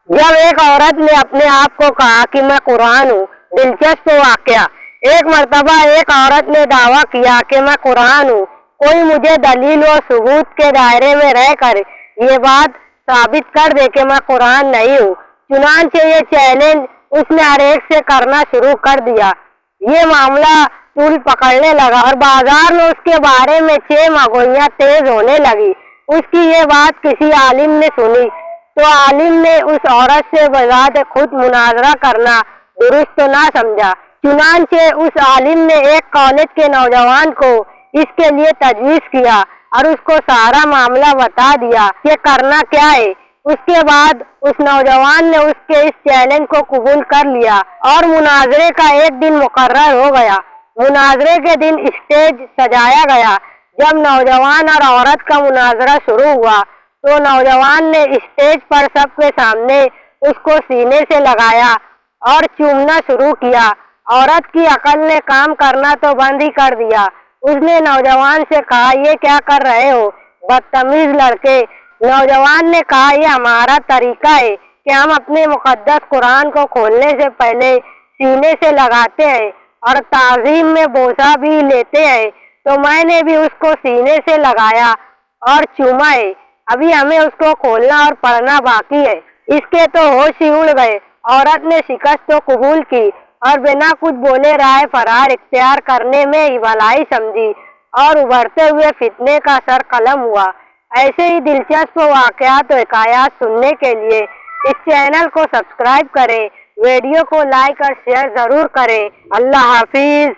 जब एक औरत ने अपने आप को कहा कि मैं कुरान हूँ। दिलचस्प वाकया। एक मर्तबा एक औरत ने दावा किया कि मैं कुरान हूँ। कोई मुझे दलील और सबूत के दायरे में रहकर ये बात साबित कर दे कि मैं कुरान नहीं हूँ। चुनांचे ये चैलेंज उसने हर एक से करना शुरू कर दिया। ये मामला तूल पकड़ने लगा और बाजार में उसके बारे में चहमगोइयां तेज होने लगी। उसकी ये बात किसी आलिम ने सुनी तो आलिम ने उस औरत से बजाते खुद मुनाजरा करना दुरुस्त तो ना समझा। चुनांचे उस आलिम ने एक कॉलेज के नौजवान को इसके लिए तजवीज़ किया और उसको सारा मामला बता दिया कि करना क्या है। उसके बाद उस नौजवान ने उसके इस चैलेंज को कबूल कर लिया और मुनाजरे का एक दिन मुकर्रर हो गया। मुनाजरे के दिन स्टेज सजाया गया। जब नौजवान और औरत का मुनाजरा शुरू हुआ तो नौजवान ने स्टेज पर सबके सामने उसको सीने से लगाया और चूमना शुरू किया। औरत की अकल ने काम करना तो बंद ही कर दिया। उसने नौजवान से कहा, ये क्या कर रहे हो बदतमीज लड़के। नौजवान ने कहा, ये हमारा तरीका है कि हम अपने मुकद्दस कुरान को खोलने से पहले सीने से लगाते हैं और ताज़ीम में बोसा भी लेते हैं। तो मैंने भी उसको सीने से लगाया और चूमा है। अभी हमें उसको खोलना और पढ़ना बाकी है। इसके तो होश ही उड़ गए। औरत ने शिकस्त तो कबूल की और बिना कुछ बोले राय फरार इख्तियार करने में ही भलाई समझी और उभरते हुए फितने का सर कलम हुआ। ऐसे ही दिलचस्प वाकयात और हिकायात सुनने के लिए इस चैनल को सब्सक्राइब करें, वीडियो को लाइक और शेयर जरूर करें। अल्लाह हाफिज।